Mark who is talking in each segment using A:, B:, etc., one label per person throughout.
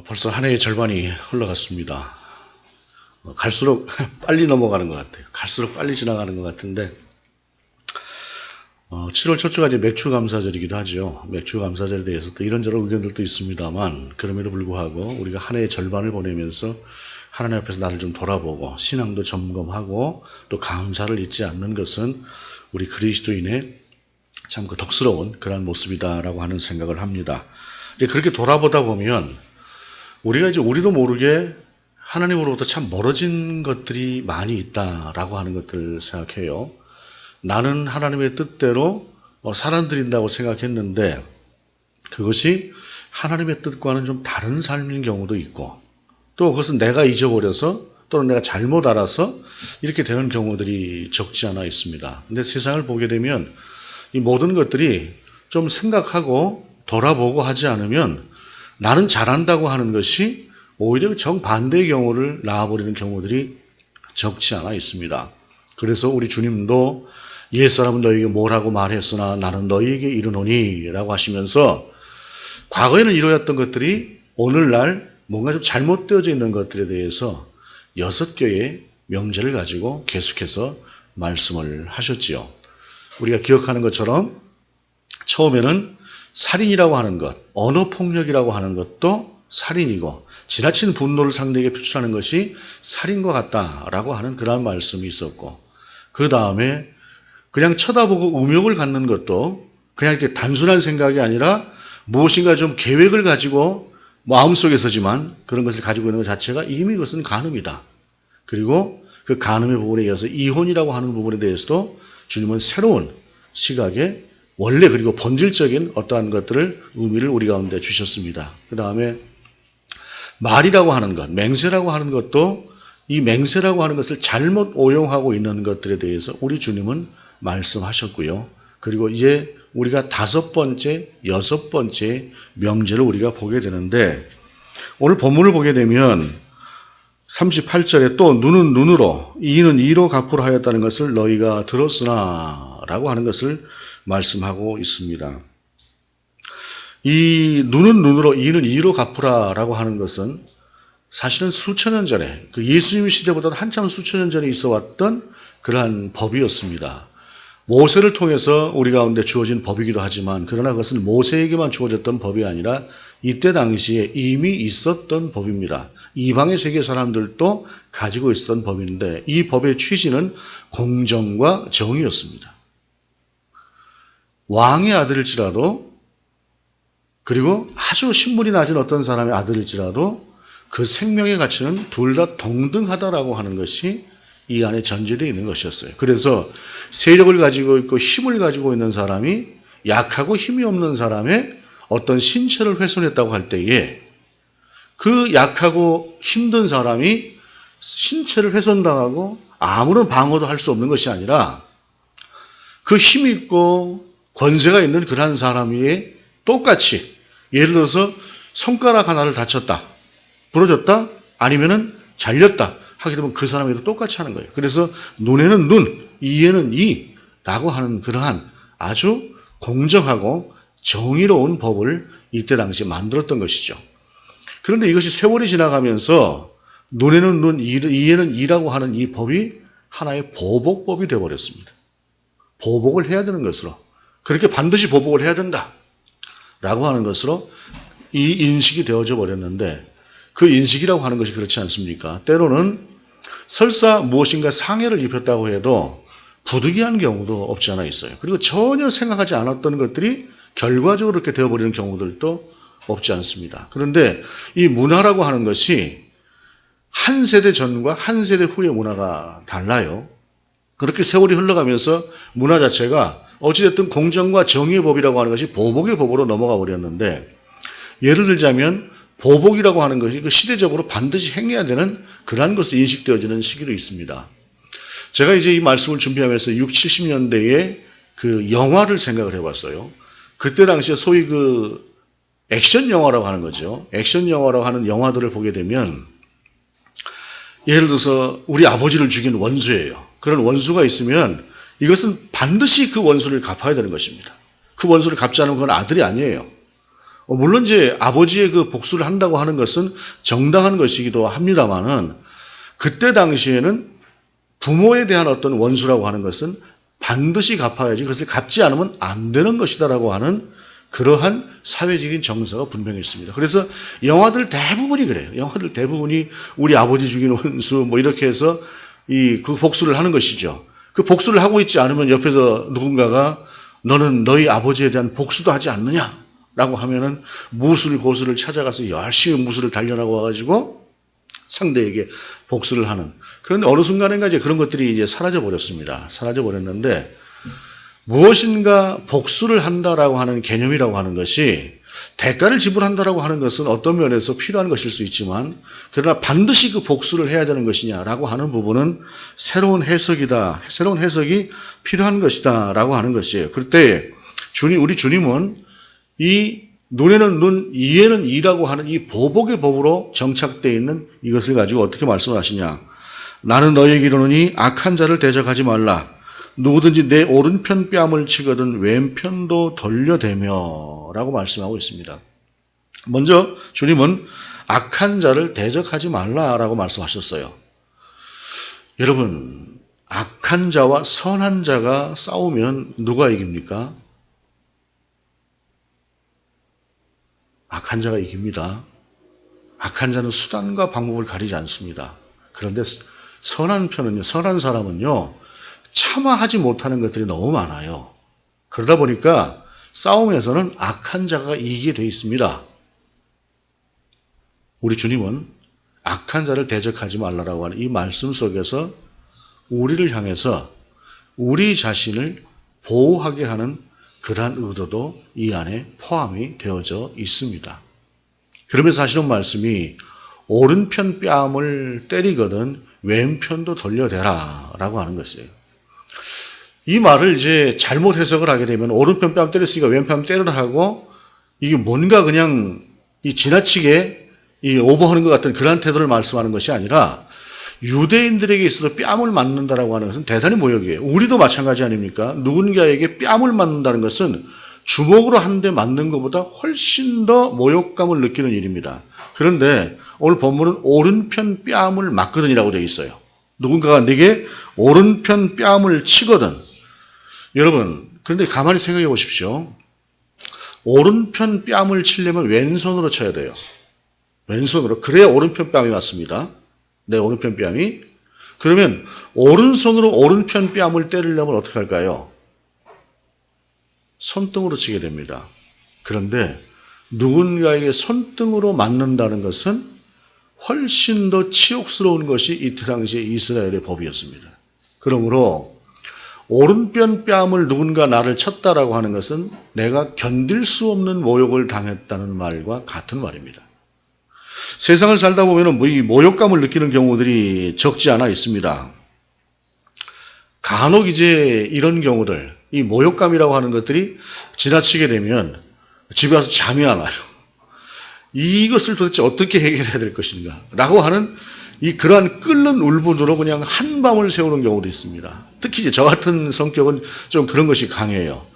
A: 벌써 한 해의 절반이 흘러갔습니다. 갈수록 빨리 넘어가는 것 같아요. 갈수록 빨리 지나가는 것 같은데 7월 첫 주가 이제 맥주 감사절이기도 하죠. 맥주 감사절에 대해서 또 이런저런 의견들도 있습니다만 그럼에도 불구하고 우리가 한 해의 절반을 보내면서 하나님 앞에서 나를 좀 돌아보고 신앙도 점검하고 또 감사를 잊지 않는 것은 우리 그리스도인의 참 그 덕스러운 그런 모습이다라고 하는 생각을 합니다. 이제 그렇게 돌아보다 보면 우리가 이제 우리도 모르게 하나님으로부터 참 멀어진 것들이 많이 있다라고 하는 것들을 생각해요. 나는 하나님의 뜻대로 살아드린다고 생각했는데 그것이 하나님의 뜻과는 좀 다른 삶인 경우도 있고 또 그것은 내가 잊어버려서 또는 내가 잘못 알아서 이렇게 되는 경우들이 적지 않아 있습니다. 근데 세상을 보게 되면 이 모든 것들이 좀 생각하고 돌아보고 하지 않으면 나는 잘한다고 하는 것이 오히려 정반대의 경우를 낳아버리는 경우들이 적지 않아 있습니다. 그래서 우리 주님도 옛사람은 너희에게 뭐라고 말했으나 나는 너희에게 이르노니 라고 하시면서 과거에는 이루어졌던 것들이 오늘날 뭔가 좀 잘못되어져 있는 것들에 대해서 6개의 명제를 가지고 계속해서 말씀을 하셨지요. 우리가 기억하는 것처럼 처음에는 살인이라고 하는 것, 언어폭력이라고 하는 것도 살인이고 지나친 분노를 상대에게 표출하는 것이 살인과 같다라고 하는 그러한 말씀이 있었고 그 다음에 그냥 쳐다보고 음욕을 갖는 것도 그냥 이렇게 단순한 생각이 아니라 무엇인가 좀 계획을 가지고 마음속에서지만 그런 것을 가지고 있는 것 자체가 이미 그것은 간음이다. 그리고 그 간음의 부분에 이어서 이혼이라고 하는 부분에 대해서도 주님은 새로운 시각에 원래 그리고 본질적인 어떠한 것들을 의미를 우리 가운데 주셨습니다. 그 다음에 말이라고 하는 것, 맹세라고 하는 것도 이 맹세라고 하는 것을 잘못 오용하고 있는 것들에 대해서 우리 주님은 말씀하셨고요. 그리고 이제 우리가 5번째, 6번째 명제를 우리가 보게 되는데 오늘 본문을 보게 되면 38절에 또 눈은 눈으로 이는 이로 갚으라 하였다는 것을 너희가 들었으나 라고 하는 것을 말씀하고 있습니다. 이 눈은 눈으로 이는 이로 갚으라 라고 하는 것은 사실은 수천 년 전에 그 예수님 시대보다 한참 수천 년 전에 있어 왔던 그러한 법이었습니다. 모세를 통해서 우리 가운데 주어진 법이기도 하지만 그러나 그것은 모세에게만 주어졌던 법이 아니라 이때 당시에 이미 있었던 법입니다. 이방의 세계 사람들도 가지고 있었던 법인데 이 법의 취지는 공정과 정의였습니다. 왕의 아들일지라도 그리고 아주 신분이 낮은 어떤 사람의 아들일지라도 그 생명의 가치는 둘 다 동등하다라고 하는 것이 이 안에 전제되어 있는 것이었어요. 그래서 세력을 가지고 있고 힘을 가지고 있는 사람이 약하고 힘이 없는 사람의 어떤 신체를 훼손했다고 할 때에 그 약하고 힘든 사람이 신체를 훼손당하고 아무런 방어도 할 수 없는 것이 아니라 그 힘이 있고 권세가 있는 그러한 사람이 똑같이 예를 들어서 손가락 하나를 다쳤다, 부러졌다, 아니면은 잘렸다 하게 되면 그 사람에게도 똑같이 하는 거예요. 그래서 눈에는 눈, 이에는 이라고 하는 그러한 아주 공정하고 정의로운 법을 이때 당시에 만들었던 것이죠. 그런데 이것이 세월이 지나가면서 눈에는 눈, 이에는 이라고 하는 이 법이 하나의 보복법이 되어버렸습니다. 보복을 해야 되는 것으로 그렇게 반드시 보복을 해야 된다라고 하는 것으로 이 인식이 되어져 버렸는데 그 인식이라고 하는 것이 그렇지 않습니까? 때로는 설사 무엇인가 상해를 입혔다고 해도 부득이한 경우도 없지 않아 있어요. 그리고 전혀 생각하지 않았던 것들이 결과적으로 그렇게 되어버리는 경우들도 없지 않습니다. 그런데 이 문화라고 하는 것이 한 세대 전과 한 세대 후의 문화가 달라요. 그렇게 세월이 흘러가면서 문화 자체가 어찌됐든 공정과 정의의 법이라고 하는 것이 보복의 법으로 넘어가 버렸는데 예를 들자면 보복이라고 하는 것이 그 시대적으로 반드시 행해야 되는 그러한 것으로 인식되어지는 시기도 있습니다. 제가 이제 이 말씀을 준비하면서 60, 70년대에 그 영화를 생각을 해봤어요. 그때 당시에 소위 그 액션 영화라고 하는 거죠. 액션 영화라고 하는 영화들을 보게 되면 예를 들어서 우리 아버지를 죽인 원수예요. 그런 원수가 있으면 이것은 반드시 그 원수를 갚아야 되는 것입니다. 그 원수를 갚지 않으면 그건 아들이 아니에요. 물론 이제 아버지의 그 복수를 한다고 하는 것은 정당한 것이기도 합니다만은 그때 당시에는 부모에 대한 어떤 원수라고 하는 것은 반드시 갚아야지 그것을 갚지 않으면 안 되는 것이다라고 하는 그러한 사회적인 정서가 분명히 있습니다. 그래서 영화들 대부분이 그래요. 영화들 대부분이 우리 아버지 죽인 원수 뭐 이렇게 해서 그 복수를 하는 것이죠. 그 복수를 하고 있지 않으면 옆에서 누군가가 너는 너희 아버지에 대한 복수도 하지 않느냐? 라고 하면은 무술 고수를 찾아가서 열심히 무술을 단련하고 와가지고 상대에게 복수를 하는. 그런데 어느 순간인가 이제 그런 것들이 이제 사라져 버렸습니다. 사라져 버렸는데 무엇인가 복수를 한다라고 하는 개념이라고 하는 것이 대가를 지불한다라고 하는 것은 어떤 면에서 필요한 것일 수 있지만 그러나 반드시 그 복수를 해야 되는 것이냐라고 하는 부분은 새로운 해석이다. 새로운 해석이 필요한 것이다라고 하는 것이에요. 그때 우리 주님은 이 눈에는 눈, 이에는 이라고 하는 이 보복의 법으로 정착되어 있는 이것을 가지고 어떻게 말씀을 하시냐. 나는 너에게 이르노니 악한 자를 대적하지 말라. 누구든지 내 오른편 뺨을 치거든 왼편도 돌려대며 라고 말씀하고 있습니다. 먼저 주님은 악한 자를 대적하지 말라라고 말씀하셨어요. 여러분, 악한 자와 선한 자가 싸우면 누가 이깁니까? 악한 자가 이깁니다. 악한 자는 수단과 방법을 가리지 않습니다. 그런데 선한 편은요, 선한 사람은요, 참아하지 못하는 것들이 너무 많아요. 그러다 보니까 싸움에서는 악한 자가 이기게 돼 있습니다. 우리 주님은 악한 자를 대적하지 말라라고 하는 이 말씀 속에서 우리를 향해서 우리 자신을 보호하게 하는 그러한 의도도 이 안에 포함이 되어져 있습니다. 그러면서 하시는 말씀이 오른편 뺨을 때리거든 왼편도 돌려대라 라고 하는 것이에요. 이 말을 이제 잘못 해석을 하게 되면 오른편 뺨 때렸으니까 왼편 때리라 하고 이게 뭔가 그냥 지나치게 오버하는 것 같은 그러한 태도를 말씀하는 것이 아니라 유대인들에게 있어서 뺨을 맞는다라고 하는 것은 대단히 모욕이에요. 우리도 마찬가지 아닙니까? 누군가에게 뺨을 맞는다는 것은 주먹으로 한 대 맞는 것보다 훨씬 더 모욕감을 느끼는 일입니다. 그런데 오늘 본문은 오른편 뺨을 맞거든이라고 되어 있어요. 누군가가 내게 오른편 뺨을 치거든. 여러분, 그런데 가만히 생각해 보십시오. 오른편 뺨을 치려면 왼손으로 쳐야 돼요. 왼손으로. 그래야 오른편 뺨이 맞습니다. 내 오른편 뺨이. 그러면 오른손으로 오른편 뺨을 때리려면 어떻게 할까요? 손등으로 치게 됩니다. 그런데 누군가에게 손등으로 맞는다는 것은 훨씬 더 치욕스러운 것이 이때 당시에 이스라엘의 법이었습니다. 그러므로 오른편 뺨을 누군가 나를 쳤다라고 하는 것은 내가 견딜 수 없는 모욕을 당했다는 말과 같은 말입니다. 세상을 살다 보면 이 모욕감을 느끼는 경우들이 적지 않아 있습니다. 간혹 이제 이런 경우들, 이 모욕감이라고 하는 것들이 지나치게 되면 집에 와서 잠이 안 와요. 이것을 도대체 어떻게 해결해야 될 것인가? 라고 하는 그러한 끓는 울분으로 그냥 한밤을 새우는 경우도 있습니다. 특히 이제 저 같은 성격은 좀 그런 것이 강해요.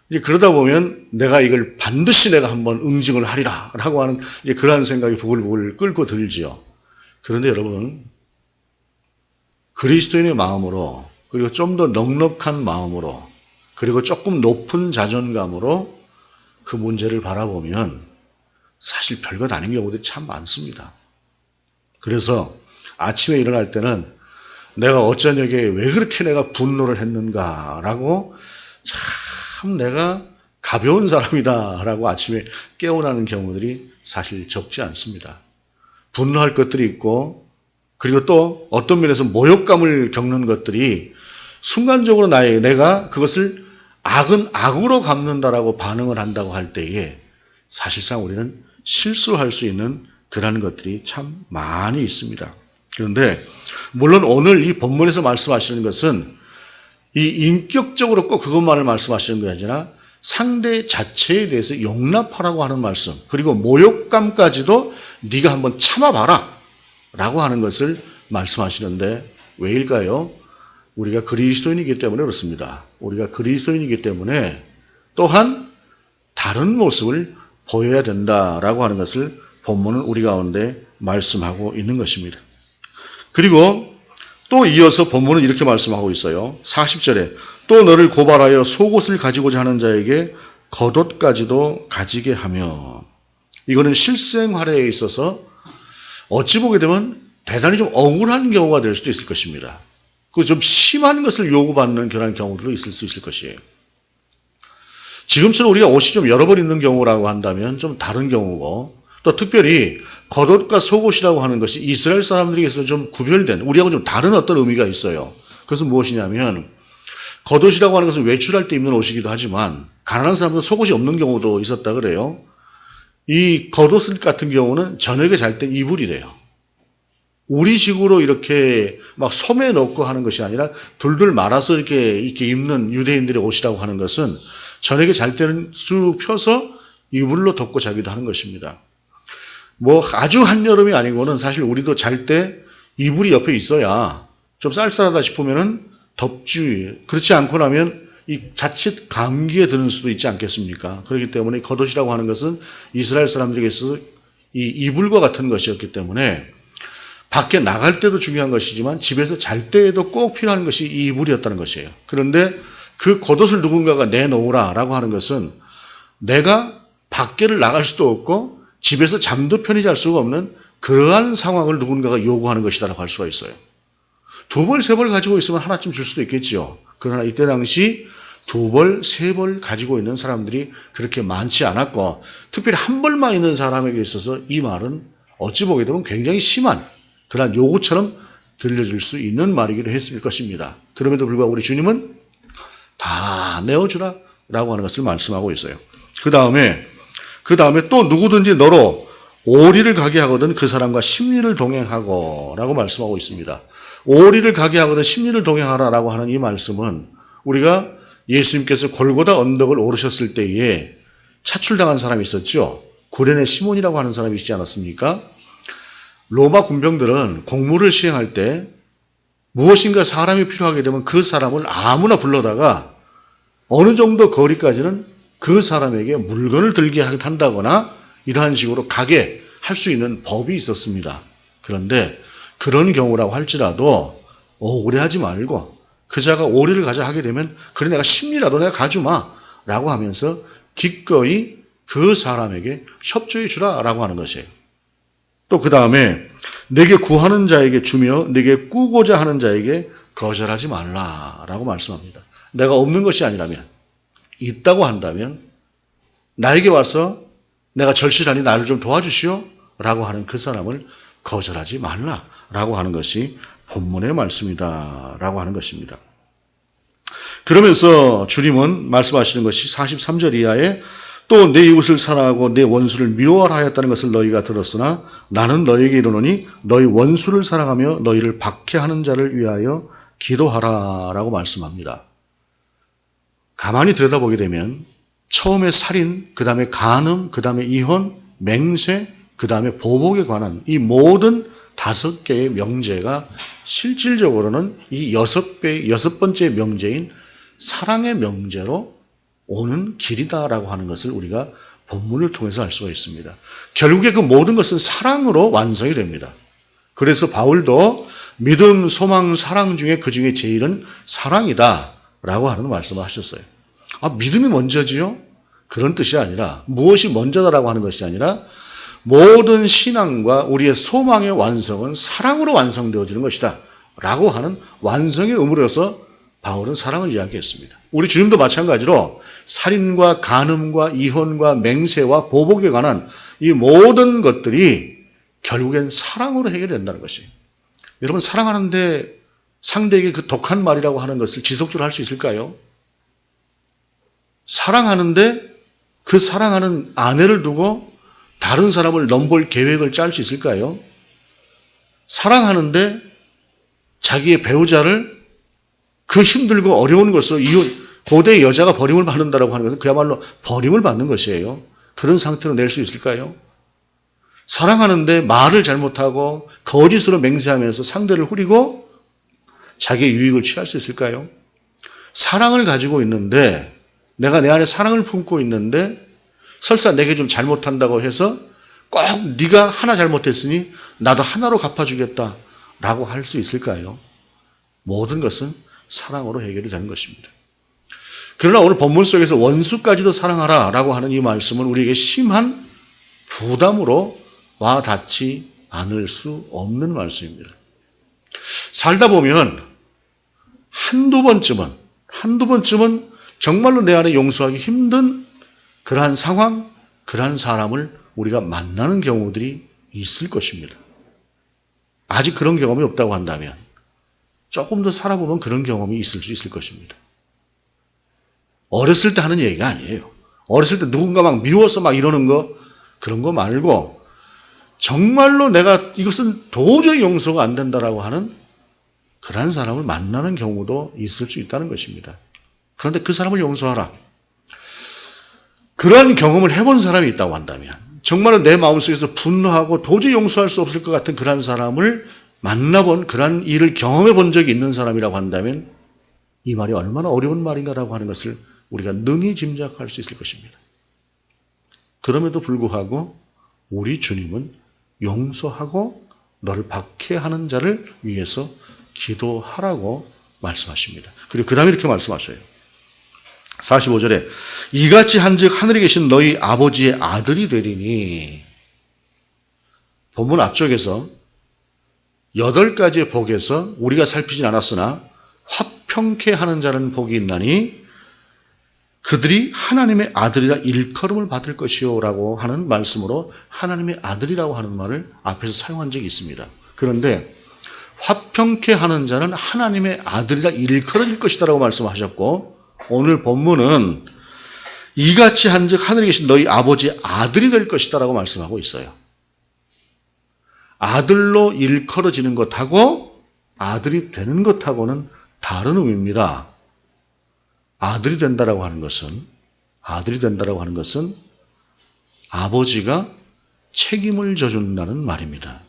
A: 이제 그러다 보면 내가 이걸 반드시 내가 한번 응징을 하리라 라고 하는 그러한 생각이 부글부글 끓고 들지요. 그런데 여러분, 그리스도인의 마음으로 그리고 좀 더 넉넉한 마음으로 그리고 조금 높은 자존감으로 그 문제를 바라보면 사실 별것 아닌 경우들이 참 많습니다. 그래서 아침에 일어날 때는 내가 어쩌냐게 왜 그렇게 내가 분노를 했는가라고 참 내가 가벼운 사람이다라고 아침에 깨어나는 경우들이 사실 적지 않습니다. 분노할 것들이 있고 그리고 또 어떤 면에서 모욕감을 겪는 것들이 순간적으로 내가 그것을 악은 악으로 갚는다라고 반응을 한다고 할 때에 사실상 우리는 실수할 수 있는 그런 것들이 참 많이 있습니다. 그런데 물론 오늘 이 본문에서 말씀하시는 것은 이 인격적으로 꼭 그것만을 말씀하시는 게 아니라 상대 자체에 대해서 용납하라고 하는 말씀, 그리고 모욕감까지도 네가 한번 참아봐라 라고 하는 것을 말씀하시는데 왜일까요? 우리가 그리스도인이기 때문에 그렇습니다. 우리가 그리스도인이기 때문에 또한 다른 모습을 보여야 된다라고 하는 것을 본문은 우리 가운데 말씀하고 있는 것입니다. 그리고 또 이어서 본문은 이렇게 말씀하고 있어요. 40절에 또 너를 고발하여 속옷을 가지고자 하는 자에게 겉옷까지도 가지게 하며, 이거는 실생활에 있어서 어찌 보게 되면 대단히 좀 억울한 경우가 될 수도 있을 것입니다. 그 좀 심한 것을 요구받는 그런 경우도 있을 수 있을 것이에요. 지금처럼 우리가 옷이 좀 여러 벌 있는 경우라고 한다면 좀 다른 경우고, 또 특별히 겉옷과 속옷이라고 하는 것이 이스라엘 사람들에게서 좀 구별된, 우리하고 좀 다른 어떤 의미가 있어요. 그것은 무엇이냐면, 겉옷이라고 하는 것은 외출할 때 입는 옷이기도 하지만 가난한 사람들은 속옷이 없는 경우도 있었다 그래요. 이 겉옷 같은 경우는 저녁에 잘 때 이불이래요. 우리식으로 이렇게 막 소매 넣고 하는 것이 아니라 둘둘 말아서 이렇게 입는 유대인들의 옷이라고 하는 것은 저녁에 잘 때는 쑥 펴서 이불로 덮고 자기도 하는 것입니다. 뭐 아주 한여름이 아니고는 사실 우리도 잘 때 이불이 옆에 있어야 좀 쌀쌀하다 싶으면은 덥지. 그렇지 않고 나면 이 자칫 감기에 드는 수도 있지 않겠습니까? 그렇기 때문에 겉옷이라고 하는 것은 이스라엘 사람들에게서 이 이불과 같은 것이었기 때문에 밖에 나갈 때도 중요한 것이지만 집에서 잘 때에도 꼭 필요한 것이 이 이불이었다는 것이에요. 그런데 그 겉옷을 누군가가 내놓으라라고 하는 것은 내가 밖에를 나갈 수도 없고 집에서 잠도 편히 잘 수가 없는 그러한 상황을 누군가가 요구하는 것이다라고 할 수가 있어요. 두 벌, 세 벌 가지고 있으면 하나쯤 줄 수도 있겠지요. 그러나 이때 당시 두 벌, 세 벌 가지고 있는 사람들이 그렇게 많지 않았고, 특별히 한 벌만 있는 사람에게 있어서 이 말은 어찌 보게 되면 굉장히 심한 그러한 요구처럼 들려줄 수 있는 말이기도 했을 것입니다. 그럼에도 불구하고 우리 주님은 다 내어주라 라고 하는 것을 말씀하고 있어요. 그 다음에 또 누구든지 너로 오리를 가게 하거든 그 사람과 십리를 동행하고 라고 말씀하고 있습니다. 오리를 가게 하거든 십리를 동행하라 라고 하는 이 말씀은 우리가 예수님께서 골고다 언덕을 오르셨을 때에 차출당한 사람이 있었죠. 구레네 시몬이라고 하는 사람이 있지 않았습니까? 로마 군병들은 공무를 시행할 때 무엇인가 사람이 필요하게 되면 그 사람을 아무나 불러다가 어느 정도 거리까지는 그 사람에게 물건을 들게 한다거나 이러한 식으로 가게 할 수 있는 법이 있었습니다. 그런데 그런 경우라고 할지라도 억울해하지 말고 그 자가 오리를 가자 하게 되면 그래 내가 십리라도 내가 가주마 라고 하면서 기꺼이 그 사람에게 협조해 주라라고 하는 것이에요. 또 그 다음에 내게 구하는 자에게 주며 내게 꾸고자 하는 자에게 거절하지 말라라고 말씀합니다. 내가 없는 것이 아니라면, 있다고 한다면 나에게 와서 내가 절실하니 나를 좀 도와주시오 라고 하는 그 사람을 거절하지 말라라고 하는 것이 본문의 말씀이다 라고 하는 것입니다. 그러면서 주님은 말씀하시는 것이 43절 이하에 또 내 이웃을 사랑하고 내 원수를 미워하라 하였다는 것을 너희가 들었으나 나는 너희에게 이르노니 너희 원수를 사랑하며 너희를 박해하는 자를 위하여 기도하라 라고 말씀합니다. 가만히 들여다보게 되면 처음에 살인, 그 다음에 간음, 그 다음에 이혼, 맹세, 그 다음에 보복에 관한 이 모든 5개의 명제가 실질적으로는 이 6번째 명제인 사랑의 명제로 오는 길이다라고 하는 것을 우리가 본문을 통해서 알 수가 있습니다. 결국에 그 모든 것은 사랑으로 완성이 됩니다. 그래서 바울도 믿음, 소망, 사랑 중에 그 중에 제일은 사랑이다라고 하는 말씀을 하셨어요. 믿음이 먼저지요? 그런 뜻이 아니라 무엇이 먼저다라고 하는 것이 아니라 모든 신앙과 우리의 소망의 완성은 사랑으로 완성되어지는 것이다 라고 하는 완성의 의무로서 바울은 사랑을 이야기했습니다. 우리 주님도 마찬가지로 살인과 간음과 이혼과 맹세와 보복에 관한 이 모든 것들이 결국엔 사랑으로 해결된다는 것이에요. 여러분, 사랑하는데 상대에게 그 독한 말이라고 하는 것을 지속적으로 할 수 있을까요? 사랑하는데 그 사랑하는 아내를 두고 다른 사람을 넘볼 계획을 짤 수 있을까요? 사랑하는데 자기의 배우자를 그 힘들고 어려운 것으로 고대의 여자가 버림을 받는다라고 하는 것은 그야말로 버림을 받는 것이에요. 그런 상태로 낼 수 있을까요? 사랑하는데 말을 잘못하고 거짓으로 맹세하면서 상대를 후리고 자기의 유익을 취할 수 있을까요? 사랑을 가지고 있는데, 내가 내 안에 사랑을 품고 있는데 설사 내게 좀 잘못한다고 해서 꼭 네가 하나 잘못했으니 나도 하나로 갚아주겠다라고 할 수 있을까요? 모든 것은 사랑으로 해결이 되는 것입니다. 그러나 오늘 본문 속에서 원수까지도 사랑하라라고 하는 이 말씀은 우리에게 심한 부담으로 와 닿지 않을 수 없는 말씀입니다. 살다 보면 한두 번쯤은 정말로 내 안에 용서하기 힘든 그러한 상황, 그러한 사람을 우리가 만나는 경우들이 있을 것입니다. 아직 그런 경험이 없다고 한다면 조금 더 살아보면 그런 경험이 있을 수 있을 것입니다. 어렸을 때 하는 얘기가 아니에요. 어렸을 때 누군가 막 미워서 막 이러는 거, 그런 거 말고 정말로 내가 이것은 도저히 용서가 안 된다라고 하는 그러한 사람을 만나는 경우도 있을 수 있다는 것입니다. 그런데 그 사람을 용서하라. 그러한 경험을 해본 사람이 있다고 한다면 정말로 내 마음속에서 분노하고 도저히 용서할 수 없을 것 같은 그러한 사람을 만나본 그러한 일을 경험해 본 적이 있는 사람이라고 한다면 이 말이 얼마나 어려운 말인가라고 하는 것을 우리가 능히 짐작할 수 있을 것입니다. 그럼에도 불구하고 우리 주님은 용서하고 너를 박해하는 자를 위해서 기도하라고 말씀하십니다. 그리고 그 다음에 이렇게 말씀하셔요. 45절에 이같이 한즉 하늘에 계신 너희 아버지의 아들이 되리니, 본문 앞쪽에서 8가지의 복에서 우리가 살피진 않았으나 화평케 하는 자는 복이 있나니 그들이 하나님의 아들이라 일컬음을 받을 것이요 라고 하는 말씀으로 하나님의 아들이라고 하는 말을 앞에서 사용한 적이 있습니다. 그런데 화평케 하는 자는 하나님의 아들이라 일컬어질 것이다 라고 말씀하셨고, 오늘 본문은 이같이 한즉 하늘에 계신 너희 아버지의 아들이 될 것이다 라고 말씀하고 있어요. 아들로 일컬어지는 것하고 아들이 되는 것하고는 다른 의미입니다. 아들이 된다라고 하는 것은 아버지가 책임을 져준다는 말입니다.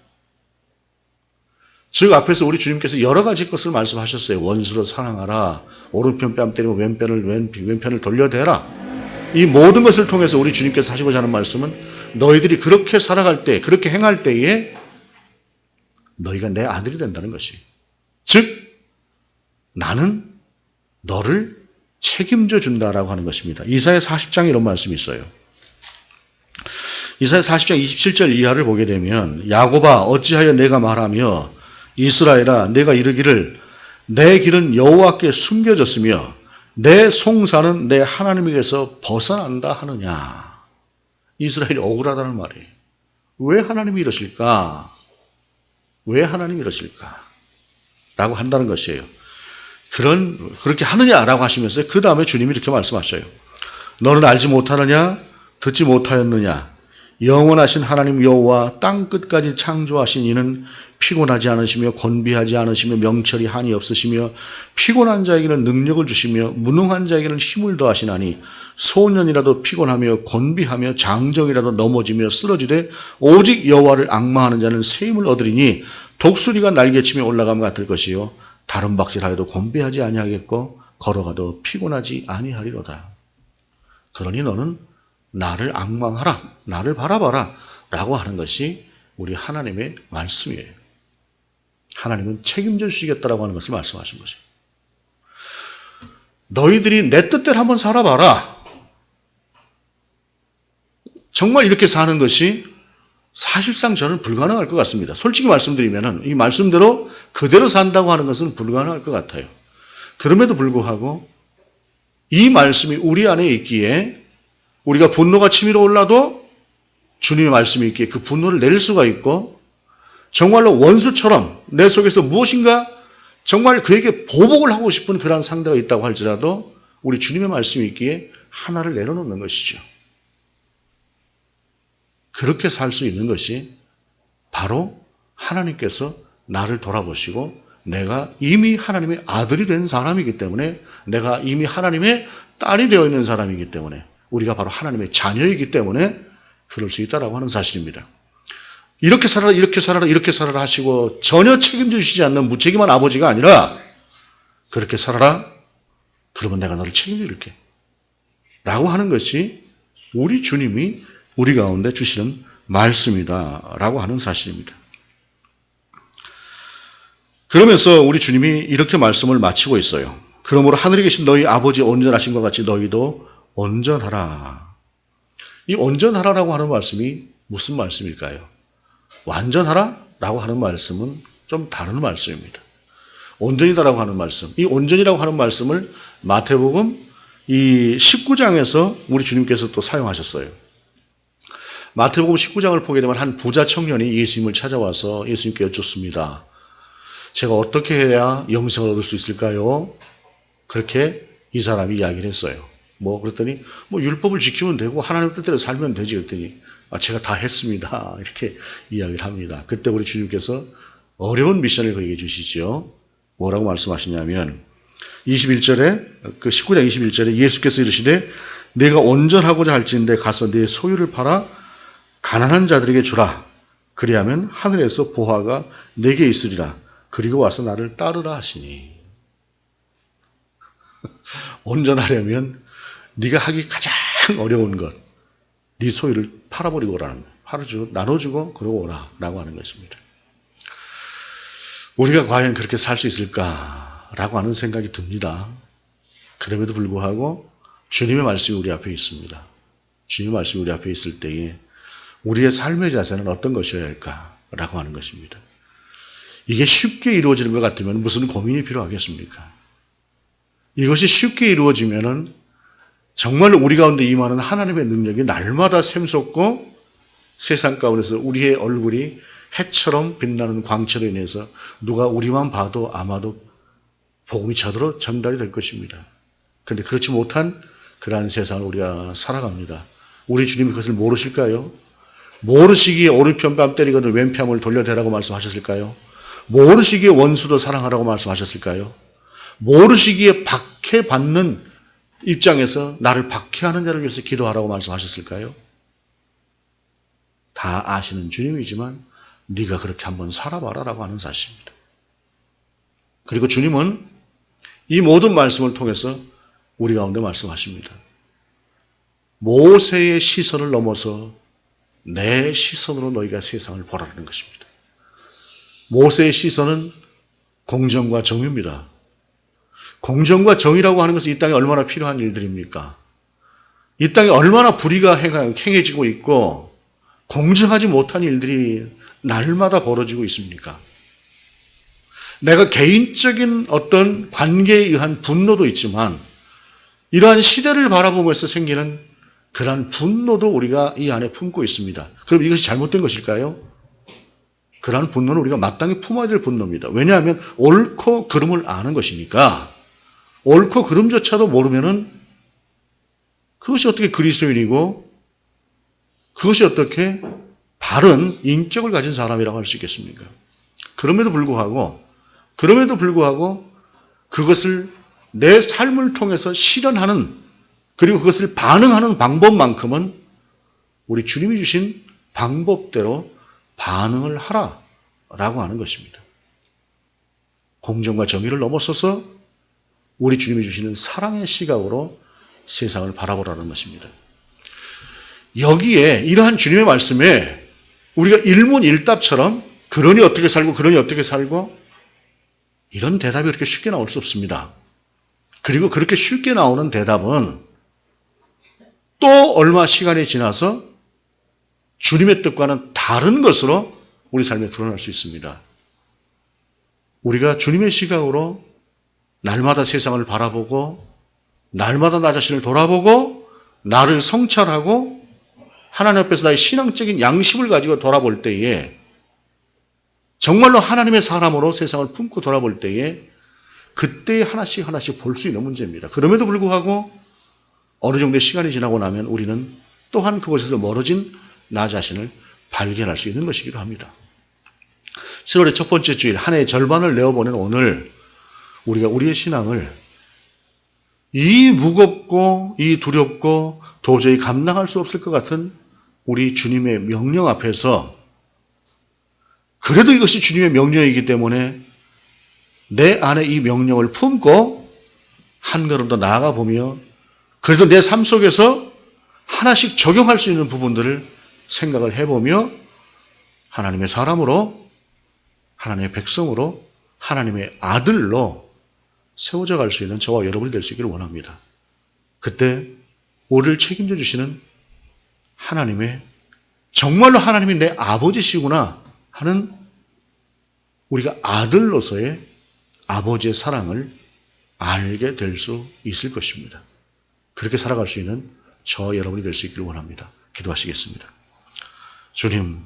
A: 즉 앞에서 우리 주님께서 여러 가지 것을 말씀하셨어요. 원수로 사랑하라. 오른편 뺨 때리고 왼편을 돌려대라. 이 모든 것을 통해서 우리 주님께서 하시고자 하는 말씀은 너희들이 그렇게 살아갈 때, 그렇게 행할 때에 너희가 내 아들이 된다는 것이. 즉 나는 너를 책임져 준다라고 하는 것입니다. 이사야 40장에 이런 말씀이 있어요. 이사야 40장 27절 이하를 보게 되면 야곱아 어찌하여 내가 말하며 이스라엘아 내가 이르기를 내 길은 여호와께 숨겨졌으며 내 송사는 내 하나님에게서 벗어난다 하느냐. 이스라엘이 억울하다는 말이에요. 왜 하나님이 이러실까? 왜 하나님이 이러실까? 라고 한다는 것이에요. 그렇게 하느냐라고 하시면서 그 다음에 주님이 이렇게 말씀하셔요. 너는 알지 못하느냐? 듣지 못하였느냐? 영원하신 하나님 여호와 땅 끝까지 창조하신 이는 피곤하지 않으시며 권비하지 않으시며 명철이 한이 없으시며 피곤한 자에게는 능력을 주시며 무능한 자에게는 힘을 더하시나니 소년이라도 피곤하며 권비하며 장정이라도 넘어지며 쓰러지되 오직 여호와를 앙망하는 자는 새 힘을 얻으리니 독수리가 날개치며 올라가면 같을 것이요 다른 박질하여도 권비하지 아니하겠고 걸어가도 피곤하지 아니하리로다. 그러니 너는 나를 앙망하라, 나를 바라봐라 라고 하는 것이 우리 하나님의 말씀이에요. 하나님은 책임져 주시겠다라고 하는 것을 말씀하신 것이에요. 너희들이 내 뜻대로 한번 살아봐라. 정말 이렇게 사는 것이 사실상 저는 불가능할 것 같습니다. 솔직히 말씀드리면 이 말씀대로 그대로 산다고 하는 것은 불가능할 것 같아요. 그럼에도 불구하고 이 말씀이 우리 안에 있기에 우리가 분노가 치밀어 올라도 주님의 말씀이 있기에 그 분노를 낼 수가 있고 정말로 원수처럼 내 속에서 무엇인가 정말 그에게 보복을 하고 싶은 그러한 상대가 있다고 할지라도 우리 주님의 말씀이 있기에 하나를 내려놓는 것이죠. 그렇게 살 수 있는 것이 바로 하나님께서 나를 돌아보시고 내가 이미 하나님의 아들이 된 사람이기 때문에 내가 이미 하나님의 딸이 되어 있는 사람이기 때문에 우리가 바로 하나님의 자녀이기 때문에 그럴 수 있다라고 하는 사실입니다. 이렇게 살아라, 이렇게 살아라, 이렇게 살아라 하시고 전혀 책임져 주시지 않는 무책임한 아버지가 아니라 그렇게 살아라, 그러면 내가 너를 책임져 줄게 라고 하는 것이 우리 주님이 우리 가운데 주시는 말씀이다라고 하는 사실입니다. 그러면서 우리 주님이 이렇게 말씀을 마치고 있어요. 그러므로 하늘에 계신 너희 아버지 온전하신 것 같이 너희도 온전하라. 이 온전하라라고 하는 말씀이 무슨 말씀일까요? 완전하라라고 하는 말씀은 좀 다른 말씀입니다. 온전이다라고 하는 말씀, 이 온전이라고 하는 말씀을 마태복음 이 19장에서 우리 주님께서 또 사용하셨어요. 마태복음 19장을 보게 되면 한 부자 청년이 예수님을 찾아와서 예수님께 여쭙습니다. 제가 어떻게 해야 영생을 얻을 수 있을까요? 그렇게 이 사람이 이야기를 했어요. 그랬더니 율법을 지키면 되고 하나님 뜻대로 살면 되지. 그랬더니 제가 다 했습니다. 이렇게 이야기를 합니다. 그때 우리 주님께서 어려운 미션을 그에게 주시죠. 뭐라고 말씀하시냐면 21절에 그 19장 21절에 예수께서 이르시되 내가 온전하고자 할진대 가서 내 소유를 팔아 가난한 자들에게 주라. 그리하면 하늘에서 보화가 내게 있으리라. 그리고 와서 나를 따르라 하시니. 온전하려면 네가 하기 가장 어려운 것, 네 소유를 팔아버리고 오라는 거예요. 나눠주고 그러고 오라라고 하는 것입니다. 우리가 과연 그렇게 살 수 있을까라고 하는 생각이 듭니다. 그럼에도 불구하고 주님의 말씀이 우리 앞에 있습니다. 주님의 말씀이 우리 앞에 있을 때에 우리의 삶의 자세는 어떤 것이어야 할까라고 하는 것입니다. 이게 쉽게 이루어지는 것 같으면 무슨 고민이 필요하겠습니까? 이것이 쉽게 이루어지면은 정말 우리 가운데 임하는 하나님의 능력이 날마다 샘솟고 세상 가운데서 우리의 얼굴이 해처럼 빛나는 광채로 인해서 누가 우리만 봐도 아마도 복음이 저대로 전달이 될 것입니다. 그런데 그렇지 못한 그러한 세상을 우리가 살아갑니다. 우리 주님이 그것을 모르실까요? 모르시기에 오른편 뺨 때리거든 왼편을 돌려대라고 말씀하셨을까요? 모르시기에 원수도 사랑하라고 말씀하셨을까요? 모르시기에 박해받는 입장에서 나를 박해하는 자를 위해서 기도하라고 말씀하셨을까요? 다 아시는 주님이지만 네가 그렇게 한번 살아봐라라고 하는 사실입니다. 그리고 주님은 이 모든 말씀을 통해서 우리 가운데 말씀하십니다. 모세의 시선을 넘어서 내 시선으로 너희가 세상을 보라는 것입니다. 모세의 시선은 공정과 정의입니다. 공정과 정의라고 하는 것은 이 땅에 얼마나 필요한 일들입니까? 이 땅에 얼마나 불의가 행해지고 있고 공정하지 못한 일들이 날마다 벌어지고 있습니까? 내가 개인적인 어떤 관계에 의한 분노도 있지만 이러한 시대를 바라보면서 생기는 그러한 분노도 우리가 이 안에 품고 있습니다. 그럼 이것이 잘못된 것일까요? 그러한 분노는 우리가 마땅히 품어야 될 분노입니다. 왜냐하면 옳고 그름을 아는 것이니까 옳고 그름조차도 모르면은 그것이 어떻게 그리스도인이고 그것이 어떻게 바른 인격을 가진 사람이라고 할 수 있겠습니까? 그럼에도 불구하고 그것을 내 삶을 통해서 실현하는 그리고 그것을 반응하는 방법만큼은 우리 주님이 주신 방법대로 반응을 하라라고 하는 것입니다. 공정과 정의를 넘어서서 우리 주님이 주시는 사랑의 시각으로 세상을 바라보라는 것입니다. 여기에 이러한 주님의 말씀에 우리가 일문일답처럼 그러니 어떻게 살고 그러니 어떻게 살고 이런 대답이 그렇게 쉽게 나올 수 없습니다. 그리고 그렇게 쉽게 나오는 대답은 또 얼마 시간이 지나서 주님의 뜻과는 다른 것으로 우리 삶에 드러날 수 있습니다. 우리가 주님의 시각으로 날마다 세상을 바라보고 날마다 나 자신을 돌아보고 나를 성찰하고 하나님 앞에서 나의 신앙적인 양심을 가지고 돌아볼 때에 정말로 하나님의 사람으로 세상을 품고 돌아볼 때에 그때 하나씩 볼 수 있는 문제입니다. 그럼에도 불구하고 어느 정도의 시간이 지나고 나면 우리는 또한 그곳에서 멀어진 나 자신을 발견할 수 있는 것이기도 합니다. 7월의 첫 번째 주일 한 해의 절반을 내어보낸 오늘 우리가 우리의 신앙을 이 무겁고 이 두렵고 도저히 감당할 수 없을 것 같은 우리 주님의 명령 앞에서 그래도 이것이 주님의 명령이기 때문에 내 안에 이 명령을 품고 한 걸음 더 나아가 보며 그래도 내 삶 속에서 하나씩 적용할 수 있는 부분들을 생각을 해보며 하나님의 사람으로, 하나님의 백성으로, 하나님의 아들로 세워져 갈 수 있는 저와 여러분이 될 수 있기를 원합니다. 그때 우리를 책임져 주시는 하나님의, 정말로 하나님이 내 아버지시구나 하는 우리가 아들로서의 아버지의 사랑을 알게 될 수 있을 것입니다. 그렇게 살아갈 수 있는 저와 여러분이 될 수 있기를 원합니다. 기도하시겠습니다. 주님,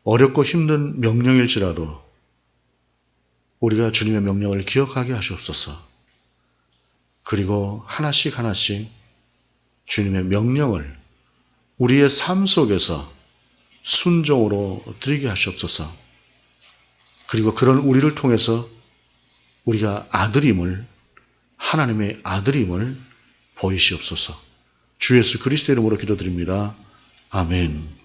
A: 어렵고 힘든 명령일지라도 우리가 주님의 명령을 기억하게 하시옵소서. 그리고 하나씩 하나씩 주님의 명령을 우리의 삶 속에서 순종으로 드리게 하시옵소서. 그리고 그런 우리를 통해서 우리가 아들임을, 하나님의 아들임을 보이시옵소서. 주 예수 그리스도의 이름으로 기도드립니다. 아멘.